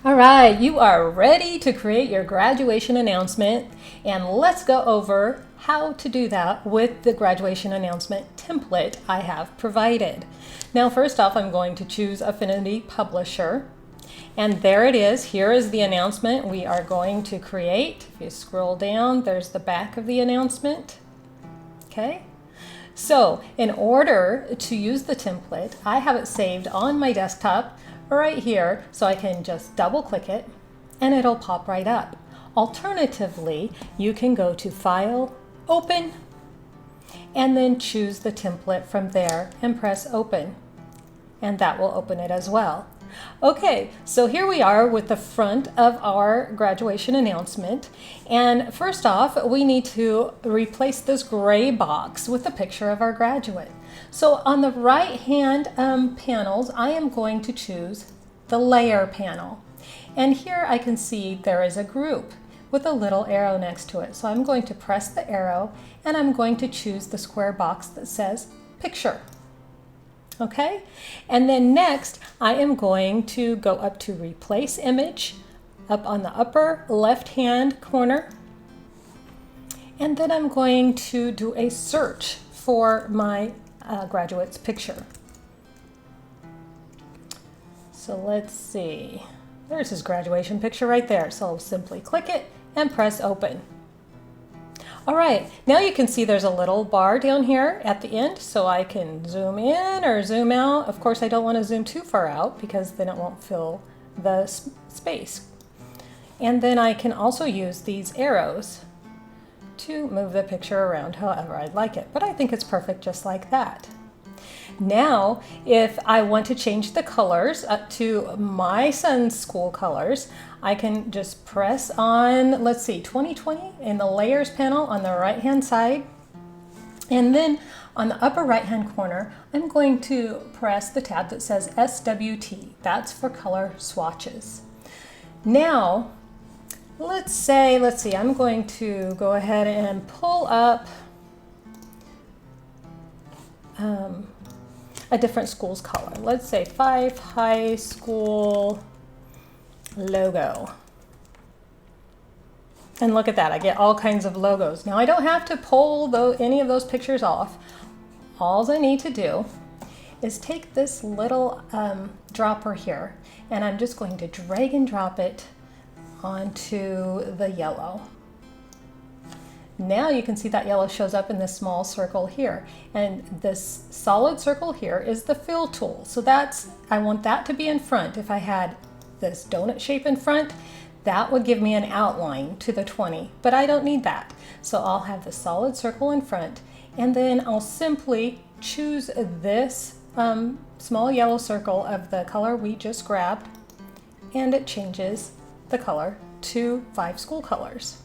All right, you are ready to create your graduation announcement, and let's go over how to do that with the graduation announcement template I have provided. Now, first off, I'm going to choose Affinity Publisher, and there it is. Here is the announcement we are going to create. If you scroll down, there's the back of the announcement. Okay. So in order to use the template, I have it saved on my desktop right here, so I can just double click it and it'll pop right up. Alternatively, you can go to File, Open, and then choose the template from there and press Open, and that will open it as well. Okay, so here we are with the front of our graduation announcement. And first off, we need to replace this gray box with a picture of our graduate. So on the right hand panels, I am going to choose the layer panel. And here I can see there is a group with a little arrow next to it. So I'm going to press the arrow and I'm going to choose the square box that says picture. Okay, and then next I am going to go up to Replace Image up on the upper left hand corner, and then I'm going to do a search for my graduate's picture. So let's see, there's his graduation picture right there, so I'll simply click it and press Open. All right, now you can see there's a little bar down here at the end, so I can zoom in or zoom out. Of course, I don't want to zoom too far out because then it won't fill the space. And then I can also use these arrows to move the picture around however I'd like it, but I think it's perfect just like that. Now, if I want to change the colors up to my son's school colors, I can just press on, let's see, 2020 in the Layers panel on the right-hand side. And then on the upper right-hand corner, I'm going to press the tab that says SWT. That's for color swatches. Now, let's see, I'm going to go ahead and pull up a different school's color. Let's say 5 High School logo. And look at that, I get all kinds of logos. Now I don't have to pull any of those pictures off. All I need to do is take this little dropper here, and I'm just going to drag and drop it onto the yellow. Now you can see that yellow shows up in this small circle here, and this solid circle here is the fill tool. So I want that to be in front. If I had this donut shape in front, that would give me an outline to the 20, but I don't need that. So I'll have the solid circle in front, and then I'll simply choose this small yellow circle of the color we just grabbed, and it changes the color to 5 school colors.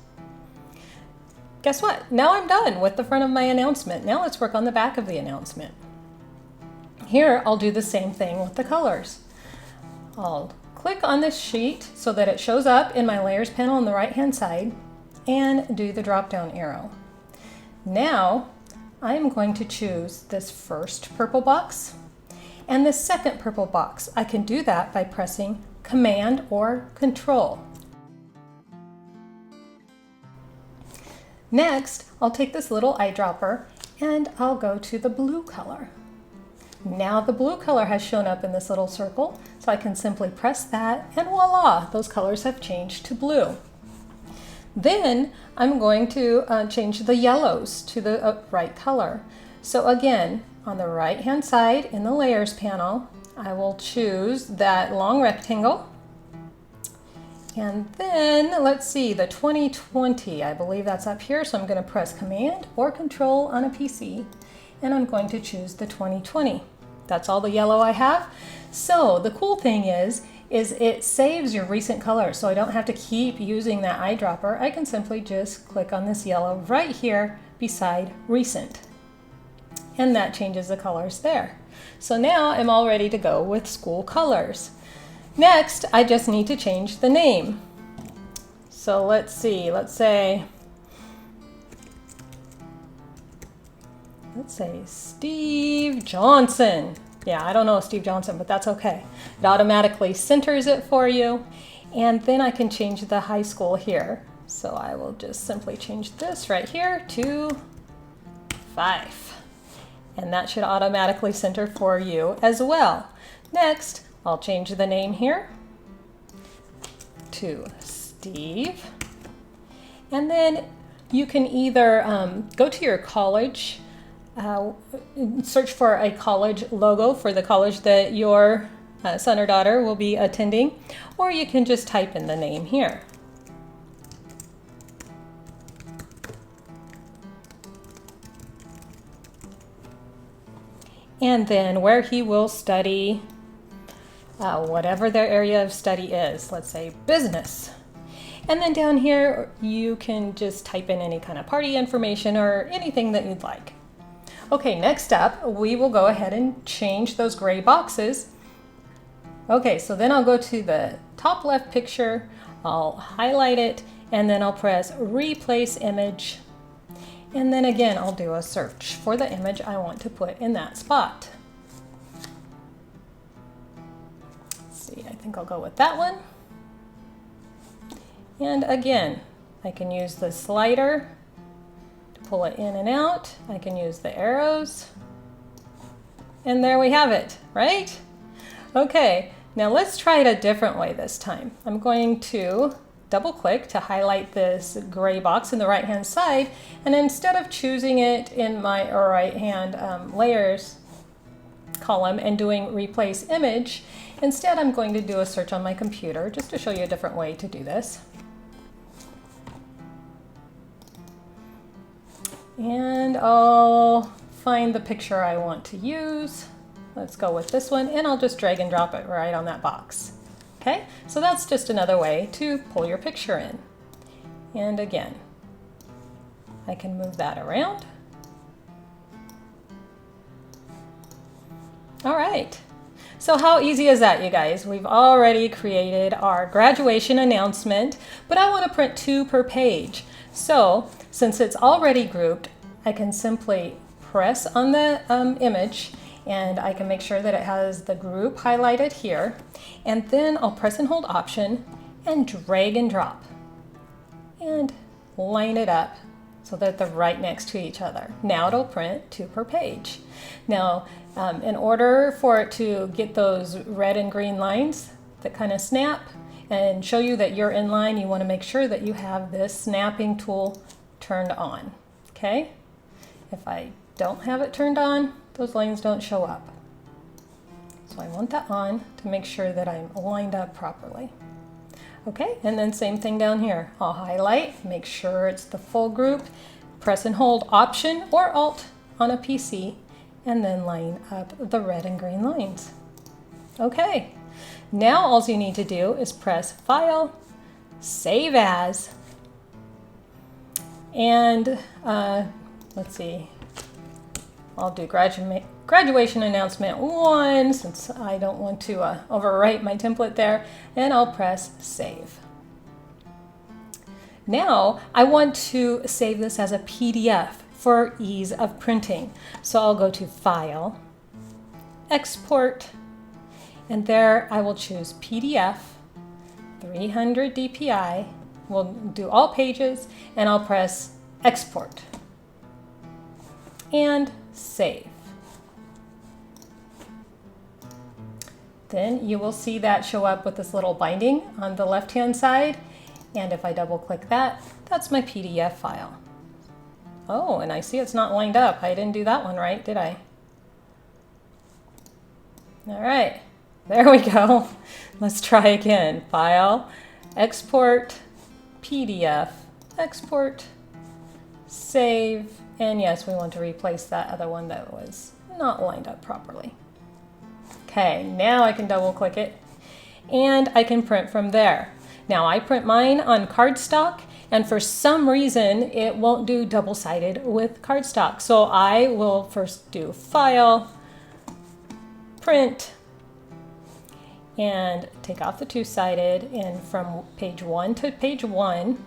Guess what? Now I'm done with the front of my announcement. Now let's work on the back of the announcement. Here I'll do the same thing with the colors. I'll click on this sheet so that it shows up in my Layers panel on the right hand side and do the drop down arrow. Now I am going to choose this first purple box and the second purple box. I can do that by pressing Command or Control. Next, I'll take this little eyedropper and I'll go to the blue color. Now the blue color has shown up in this little circle, so I can simply press that and voila, those colors have changed to blue. Then I'm going to change the yellows to the right color. So again, on the right hand side in the Layers panel, I will choose that long rectangle. And then let's see, the 2020, I believe that's up here. So I'm going to press Command or Control on a PC, and I'm going to choose the 2020. That's all the yellow I have. So the cool thing is it saves your recent color. So I don't have to keep using that eyedropper. I can simply just click on this yellow right here beside Recent. And that changes the colors there. So now I'm all ready to go with school colors. Next, I just need to change the name. So let's see, let's say Steve Johnson. Yeah, I don't know Steve Johnson, but that's okay. It automatically centers it for you. And then I can change the high school here. So I will just simply change this right here to 5. And that should automatically center for you as well. Next, I'll change the name here to Steve. And then you can either go to your college, search for a college logo for the college that your son or daughter will be attending, or you can just type in the name here. And then where he will study, whatever their area of study is, let's say business. And then down here, you can just type in any kind of party information or anything that you'd like. Okay, next up, we will go ahead and change those gray boxes. Okay, so then I'll go to the top left picture, I'll highlight it, and then I'll press Replace Image. And then again, I'll do a search for the image I want to put in that spot. Let's see, I think I'll go with that one. And again, I can use the slider to pull it in and out. I can use the arrows. And there we have it, right? Okay, now let's try it a different way this time. I'm going to double click to highlight this gray box in the right hand side, and instead of choosing it in my right hand layers column and doing replace image, instead I'm going to do a search on my computer just to show you a different way to do this. And I'll find the picture I want to use. Let's go with this one, and I'll just drag and drop it right on that box. Okay, so that's just another way to pull your picture in. And again, I can move that around. All right, so how easy is that, you guys? We've already created our graduation announcement, but I want to print 2 per page. So since it's already grouped, I can simply press on the image, and I can make sure that it has the group highlighted here. And then I'll press and hold Option and drag and drop and line it up so that they're right next to each other. Now it'll print 2 per page. Now, in order for it to get those red and green lines that kind of snap and show you that you're in line, you want to make sure that you have this snapping tool turned on. Okay? If I don't have it turned on, those lines don't show up. So I want that on to make sure that I'm lined up properly. Okay, and then same thing down here. I'll highlight, make sure it's the full group, press and hold Option or Alt on a PC, and then line up the red and green lines. Okay, now all you need to do is press File, Save As, and let's see, I'll do graduation announcement 1 since I don't want to overwrite my template there, and I'll press Save. Now I want to save this as a PDF for ease of printing. So I'll go to File, Export, and there I will choose PDF, 300 DPI. We'll do all pages, and I'll press Export and Save. Then you will see that show up with this little binding on the left-hand side. And if I double click that, that's my PDF file. Oh, and I see it's not lined up. I didn't do that one right, did I? All right, there we go. Let's try again. File, Export, PDF, Export, Save, and yes, we want to replace that other one that was not lined up properly. Okay, now I can double click it and I can print from there. Now I print mine on cardstock, and for some reason it won't do double-sided with cardstock. So I will first do File, Print, and take off the two-sided, and from page 1 to page 1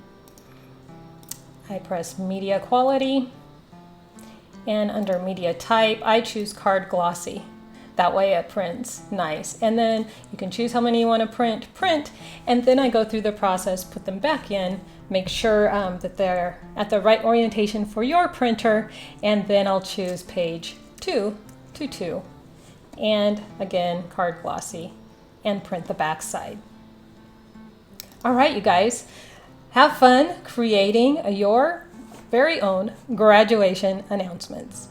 I press Media Quality, and under Media Type I choose Card Glossy. That way it prints nice. And then you can choose how many you want to print, and then I go through the process, put them back in, make sure that they're at the right orientation for your printer, and then I'll choose page 2 to 2. And again, card glossy, and print the back side. All right, you guys, have fun creating your very own graduation announcements.